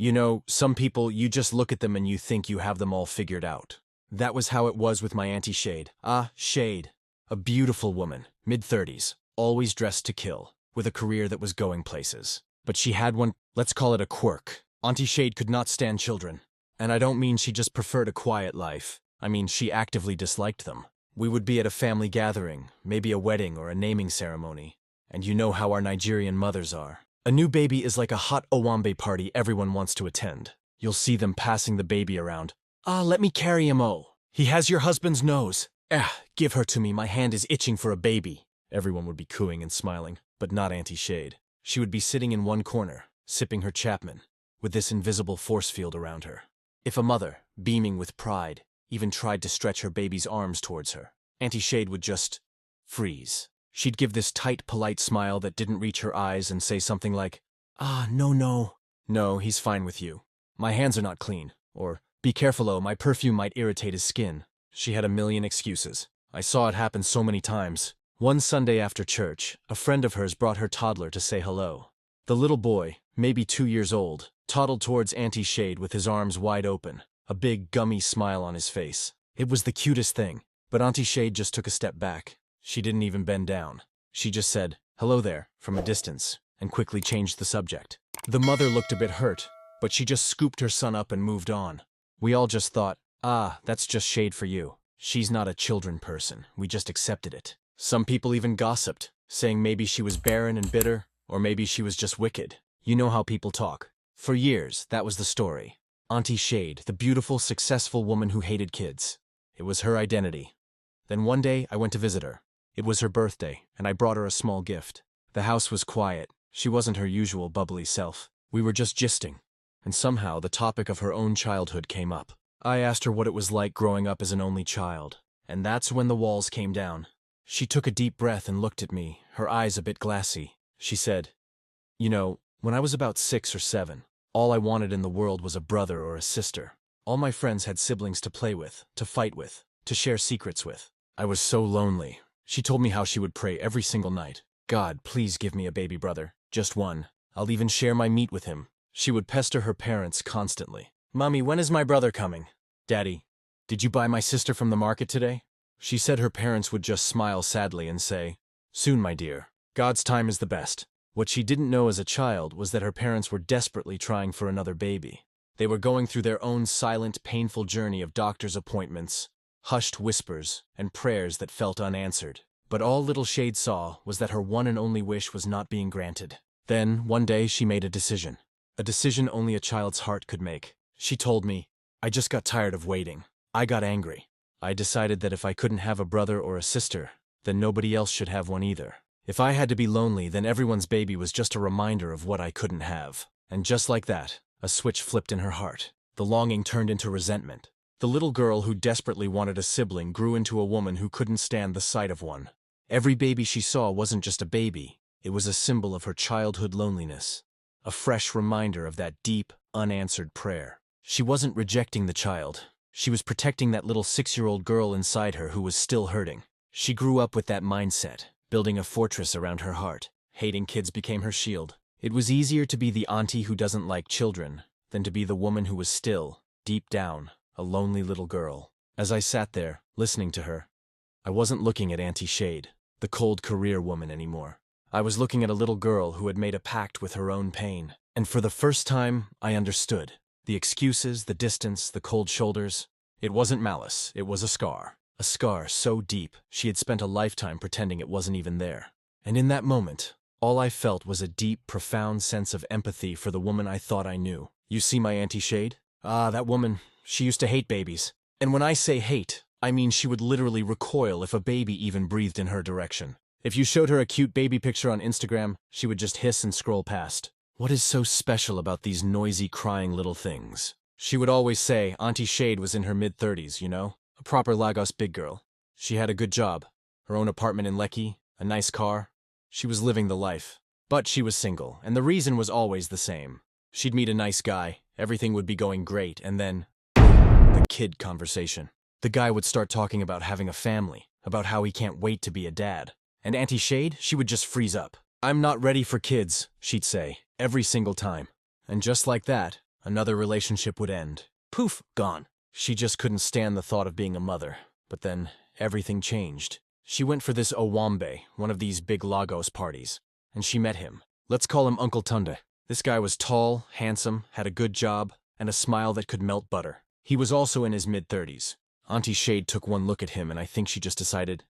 You know, some people, you just look at them and you think you have them all figured out. That was how it was with my Auntie Shade. Ah, Shade. A beautiful woman, mid-30s, always dressed to kill, with a career that was going places. But she had one, let's call it a quirk. Auntie Shade could not stand children. And I don't mean she just preferred a quiet life. I mean she actively disliked them. We would be at a family gathering, maybe a wedding or a naming ceremony. And you know how our Nigerian mothers are. A new baby is like a hot owambe party everyone wants to attend. You'll see them passing the baby around. Ah, let me carry him, oh. He has your husband's nose. Give her to me, my hand is itching for a baby. Everyone would be cooing and smiling, but not Auntie Shade. She would be sitting in one corner, sipping her Chapman, with this invisible force field around her. If a mother, beaming with pride, even tried to stretch her baby's arms towards her, Auntie Shade would just freeze. She'd give this tight, polite smile that didn't reach her eyes and say something like, "Ah, no, no. No, he's fine with you. My hands are not clean." Or, "Be careful, oh, my perfume might irritate his skin." She had a million excuses. I saw it happen so many times. One Sunday after church, a friend of hers brought her toddler to say hello. The little boy, maybe 2 years old, toddled towards Auntie Shade with his arms wide open, a big, gummy smile on his face. It was the cutest thing, but Auntie Shade just took a step back. She didn't even bend down. She just said, "Hello there," from a distance, and quickly changed the subject. The mother looked a bit hurt, but she just scooped her son up and moved on. We all just thought, ah, that's just Shade for you. She's not a children person. We just accepted it. Some people even gossiped, saying maybe she was barren and bitter, or maybe she was just wicked. You know how people talk. For years, that was the story. Auntie Shade, the beautiful, successful woman who hated kids. It was her identity. Then one day, I went to visit her. It was her birthday, and I brought her a small gift. The house was quiet. She wasn't her usual bubbly self. We were just gisting, and somehow the topic of her own childhood came up. I asked her what it was like growing up as an only child, and that's when the walls came down. She took a deep breath and looked at me, her eyes a bit glassy. She said, "You know, when I was about 6 or 7, all I wanted in the world was a brother or a sister. All my friends had siblings to play with, to fight with, to share secrets with. I was so lonely." She told me how she would pray every single night. "God, please give me a baby brother. Just one. I'll even share my meat with him." She would pester her parents constantly. "Mommy, when is my brother coming? Daddy, did you buy my sister from the market today?" She said her parents would just smile sadly and say, "Soon, my dear. God's time is the best." What she didn't know as a child was that her parents were desperately trying for another baby. They were going through their own silent, painful journey of doctor's appointments, hushed whispers, and prayers that felt unanswered. But all little Shade saw was that her one and only wish was not being granted. Then, one day, she made a decision. A decision only a child's heart could make. She told me, "I just got tired of waiting. I got angry. I decided that if I couldn't have a brother or a sister, then nobody else should have one either. If I had to be lonely, then everyone's baby was just a reminder of what I couldn't have." And just like that, a switch flipped in her heart. The longing turned into resentment. The little girl who desperately wanted a sibling grew into a woman who couldn't stand the sight of one. Every baby she saw wasn't just a baby, it was a symbol of her childhood loneliness. A fresh reminder of that deep, unanswered prayer. She wasn't rejecting the child. She was protecting that little 6-year-old girl inside her who was still hurting. She grew up with that mindset, building a fortress around her heart. Hating kids became her shield. It was easier to be the auntie who doesn't like children than to be the woman who was still, deep down, a lonely little girl. As I sat there, listening to her, I wasn't looking at Auntie Shade, the cold career woman anymore. I was looking at a little girl who had made a pact with her own pain. And for the first time, I understood. The excuses, the distance, the cold shoulders. It wasn't malice, it was a scar. A scar so deep, she had spent a lifetime pretending it wasn't even there. And in that moment, all I felt was a deep, profound sense of empathy for the woman I thought I knew. You see my Auntie Shade? Ah, that woman, she used to hate babies. And when I say hate, I mean she would literally recoil if a baby even breathed in her direction. If you showed her a cute baby picture on Instagram, she would just hiss and scroll past. What is so special about these noisy, crying little things? She would always say Auntie Shade was in her mid-30s, you know? A proper Lagos big girl. She had a good job, her own apartment in Lekki, a nice car. She was living the life. But she was single, and the reason was always the same. She'd meet a nice guy, everything would be going great, and then the kid conversation. The guy would start talking about having a family, about how he can't wait to be a dad. And Auntie Shade, she would just freeze up. "I'm not ready for kids," she'd say, every single time. And just like that, Another relationship would end. Poof, gone. She just couldn't stand the thought of being a mother. But then, everything changed. She went for this Owambe, one of these big Lagos parties, and she met him. Let's call him Uncle Tunde. This guy was tall, handsome, had a good job, and a smile that could melt butter. He was also in his mid-30s. Auntie Shade took one look at him, and I think she just decided,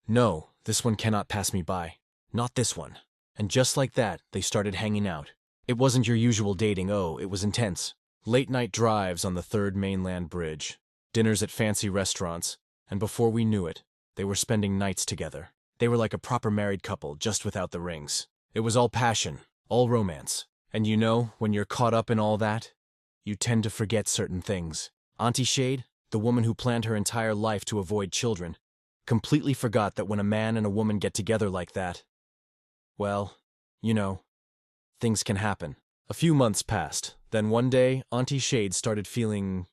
no, this one cannot pass me by. Not this one. And just like that, they started hanging out. It wasn't your usual dating, oh, it was intense. Late-night drives on the 3rd Mainland Bridge, dinners at fancy restaurants, and before we knew it, they were spending nights together. They were like a proper married couple, just without the rings. It was all passion, all romance. And you know, when you're caught up in all that, you tend to forget certain things. Auntie Shade, the woman who planned her entire life to avoid children, completely forgot that when a man and a woman get together like that, well, you know, things can happen. A few months passed. Then one day, Auntie Shade started feeling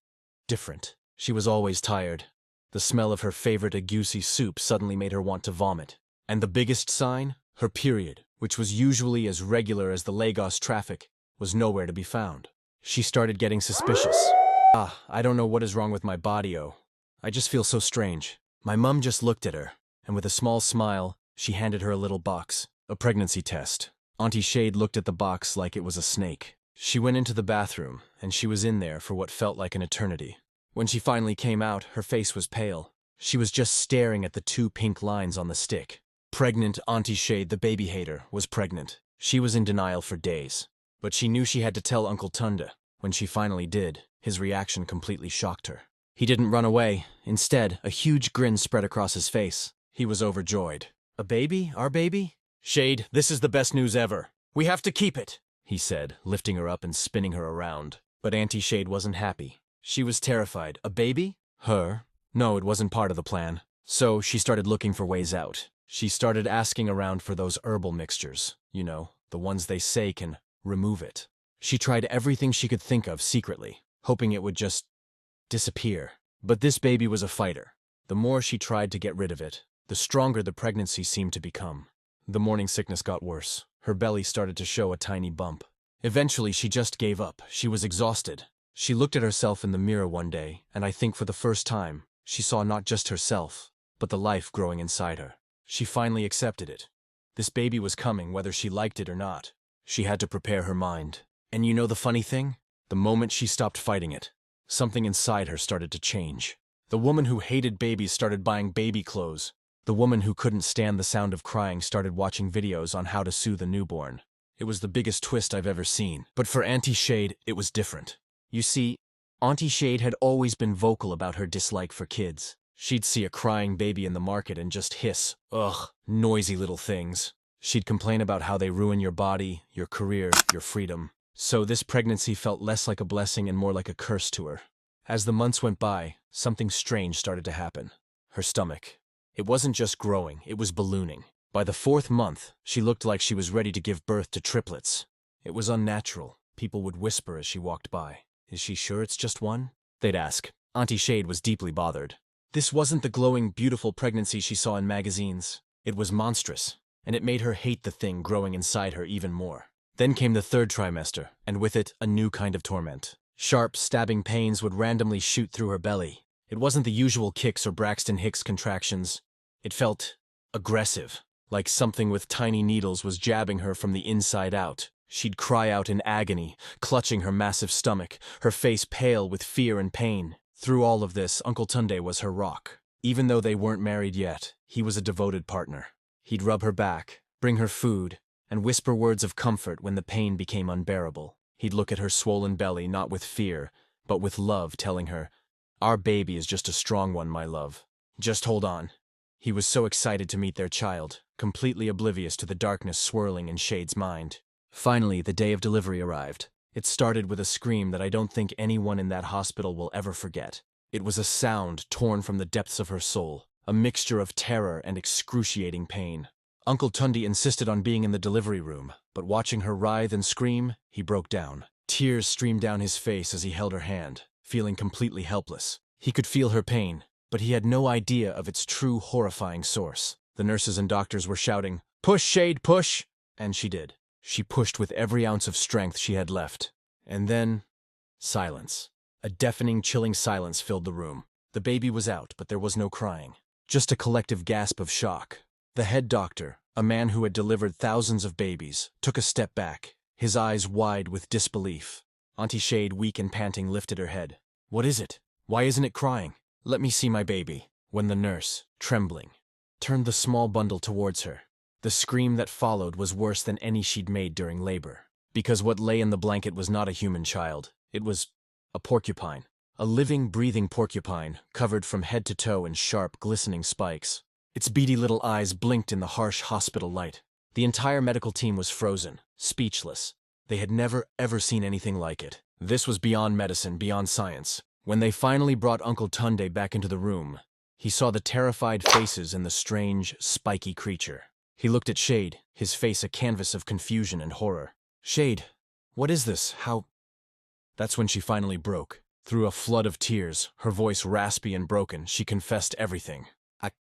different. She was always tired. The smell of her favorite agusi soup suddenly made her want to vomit. And the biggest sign? Her period, which was usually as regular as the Lagos traffic, was nowhere to be found. She started getting suspicious. I don't know what is wrong with my body, oh. I just feel so strange. My mum just looked at her, and with a small smile, she handed her a little box, a pregnancy test. Auntie Shade looked at the box like it was a snake. She went into the bathroom, and she was in there for what felt like an eternity. When she finally came out, her face was pale. She was just staring at the 2 pink lines on the stick. Pregnant Auntie Shade, the baby hater, was pregnant. She was in denial for days. But she knew she had to tell Uncle Tunde. When she finally did, his reaction completely shocked her. He didn't run away. Instead, a huge grin spread across his face. He was overjoyed. A baby? Our baby? Shade, this is the best news ever. We have to keep it, he said, lifting her up and spinning her around. But Auntie Shade wasn't happy. She was terrified. A baby? Her? No, it wasn't part of the plan. So she started looking for ways out. She started asking around for those herbal mixtures. You know, the ones they say can remove it. She tried everything she could think of secretly, hoping it would just disappear. But this baby was a fighter. The more she tried to get rid of it, the stronger the pregnancy seemed to become. The morning sickness got worse. Her belly started to show a tiny bump. Eventually, she just gave up. She was exhausted. She looked at herself in the mirror one day, and I think for the first time, she saw not just herself, but the life growing inside her. She finally accepted it. This baby was coming whether she liked it or not. She had to prepare her mind. And you know the funny thing? The moment she stopped fighting it, something inside her started to change. The woman who hated babies started buying baby clothes. The woman who couldn't stand the sound of crying started watching videos on how to soothe a newborn. It was the biggest twist I've ever seen. But for Auntie Shade, it was different. You see, Auntie Shade had always been vocal about her dislike for kids. She'd see a crying baby in the market and just hiss, ugh, noisy little things. She'd complain about how they ruin your body, your career, your freedom. So this pregnancy felt less like a blessing and more like a curse to her. As the months went by, something strange started to happen. Her stomach. It wasn't just growing, it was ballooning. By the 4th month, she looked like she was ready to give birth to triplets. It was unnatural. People would whisper as she walked by. Is she sure it's just one? They'd ask. Auntie Shade was deeply bothered. This wasn't the glowing, beautiful pregnancy she saw in magazines. It was monstrous, and it made her hate the thing growing inside her even more. Then came the 3rd trimester, and with it, a new kind of torment. Sharp, stabbing pains would randomly shoot through her belly. It wasn't the usual kicks or Braxton Hicks contractions. It felt aggressive, like something with tiny needles was jabbing her from the inside out. She'd cry out in agony, clutching her massive stomach, her face pale with fear and pain. Through all of this, Uncle Tunde was her rock. Even though they weren't married yet, he was a devoted partner. He'd rub her back, bring her food, and whisper words of comfort when the pain became unbearable. He'd look at her swollen belly not with fear, but with love, telling her, "Our baby is just a strong one, my love. Just hold on." He was so excited to meet their child, completely oblivious to the darkness swirling in Shade's mind. Finally, the day of delivery arrived. It started with a scream that I don't think anyone in that hospital will ever forget. It was a sound torn from the depths of her soul, a mixture of terror and excruciating pain. Uncle Tunde insisted on being in the delivery room, but watching her writhe and scream, he broke down. Tears streamed down his face as he held her hand, feeling completely helpless. He could feel her pain, but he had no idea of its true horrifying source. The nurses and doctors were shouting, "Push, Shade, push!" And she did. She pushed with every ounce of strength she had left. And then, Silence. A deafening, chilling silence filled the room. The baby was out, but there was no crying. Just a collective gasp of shock. The head doctor, a man who had delivered thousands of babies, took a step back, his eyes wide with disbelief. Auntie Shade, weak and panting, lifted her head. "What is it? Why isn't it crying? Let me see my baby." When the nurse, trembling, turned the small bundle towards her, the scream that followed was worse than any she'd made during labor. Because what lay in the blanket was not a human child. It was a porcupine. A living, breathing porcupine, covered from head to toe in sharp, glistening spikes. Its beady little eyes blinked in the harsh hospital light. The entire medical team was frozen, speechless. They had never, ever seen anything like it. This was beyond medicine, beyond science. When they finally brought Uncle Tunde back into the room, he saw the terrified faces and the strange, spiky creature. He looked at Shade, his face a canvas of confusion and horror. "Shade, what is this? How—" That's when she finally broke. Through a flood of tears, her voice raspy and broken, she confessed everything.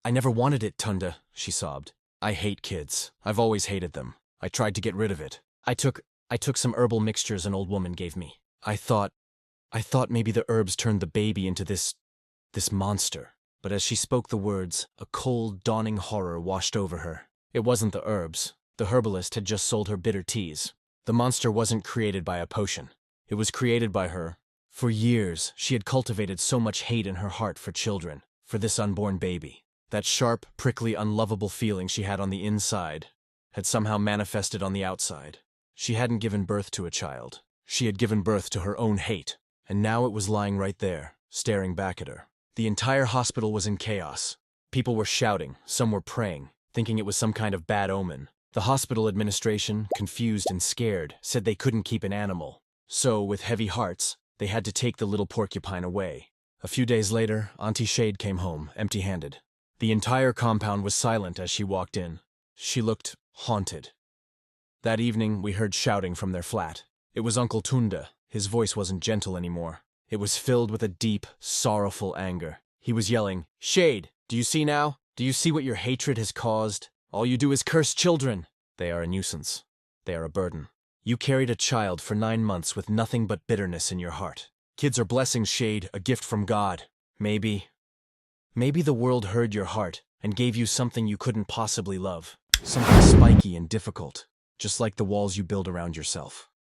I never wanted it, Tunda," she sobbed. "I hate kids. I've always hated them. I tried to get rid of it. I took some herbal mixtures an old woman gave me. I thought maybe the herbs turned the baby into this monster." But as she spoke the words, a cold, dawning horror washed over her. It wasn't the herbs. The herbalist had just sold her bitter teas. The monster wasn't created by a potion. It was created by her. For years, she had cultivated so much hate in her heart for children, for this unborn baby. That sharp, prickly, unlovable feeling she had on the inside had somehow manifested on the outside. She hadn't given birth to a child. She had given birth to her own hate, and now it was lying right there, staring back at her. The entire hospital was in chaos. People were shouting, some were praying, thinking it was some kind of bad omen. The hospital administration, confused and scared, said they couldn't keep an animal. So, with heavy hearts, they had to take the little porcupine away. A few days later, Auntie Shade came home, empty-handed. The entire compound was silent as she walked in. She looked haunted. That evening, we heard shouting from their flat. It was Uncle Tunda. His voice wasn't gentle anymore. It was filled with a deep, sorrowful anger. He was yelling, "Shade, do you see now? Do you see what your hatred has caused? All you do is curse children. They are a nuisance. They are a burden. You carried a child for 9 months with nothing but bitterness in your heart. Kids are blessings, Shade, a gift from God. Maybe the world heard your heart and gave you something you couldn't possibly love. Something spiky and difficult, just like the walls you build around yourself."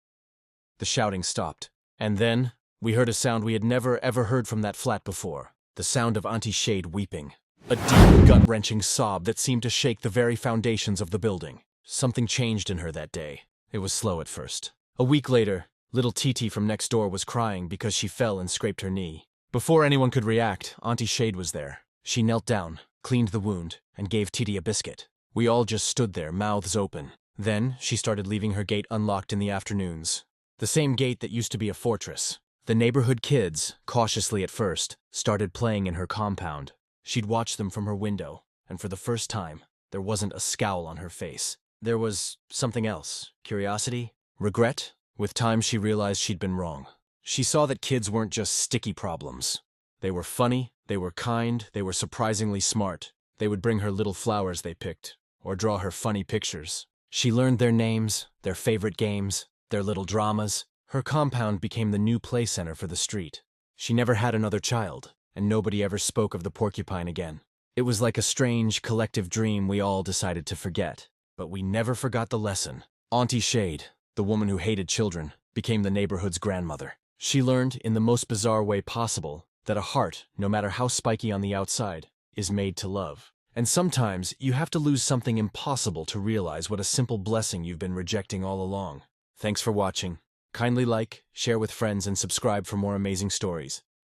The shouting stopped. And then, we heard a sound we had never ever heard from that flat before. The sound of Auntie Shade weeping. A deep, gut-wrenching sob that seemed to shake the very foundations of the building. Something changed in her that day. It was slow at first. A week later, little Titi from next door was crying because she fell and scraped her knee. Before anyone could react, Auntie Shade was there. She knelt down, cleaned the wound, and gave Titi a biscuit. We all just stood there, mouths open. Then, she started leaving her gate unlocked in the afternoons. The same gate that used to be a fortress. The neighborhood kids, cautiously at first, started playing in her compound. She'd watch them from her window, and for the first time, there wasn't a scowl on her face. There was something else. Curiosity? Regret? With time, she realized she'd been wrong. She saw that kids weren't just sticky problems. They were funny, they were kind, they were surprisingly smart. They would bring her little flowers they picked, or draw her funny pictures. She learned their names, their favorite games, their little dramas. Her compound became the new play center for the street. She never had another child, and nobody ever spoke of the porcupine again. It was like a strange, collective dream we all decided to forget. But we never forgot the lesson. Auntie Shade, the woman who hated children, became the neighborhood's grandmother. She learned, in the most bizarre way possible, that a heart, no matter how spiky on the outside, is made to love. And sometimes, you have to lose something impossible to realize what a simple blessing you've been rejecting all along. Thanks for watching. Kindly like, share with friends, and subscribe for more amazing stories.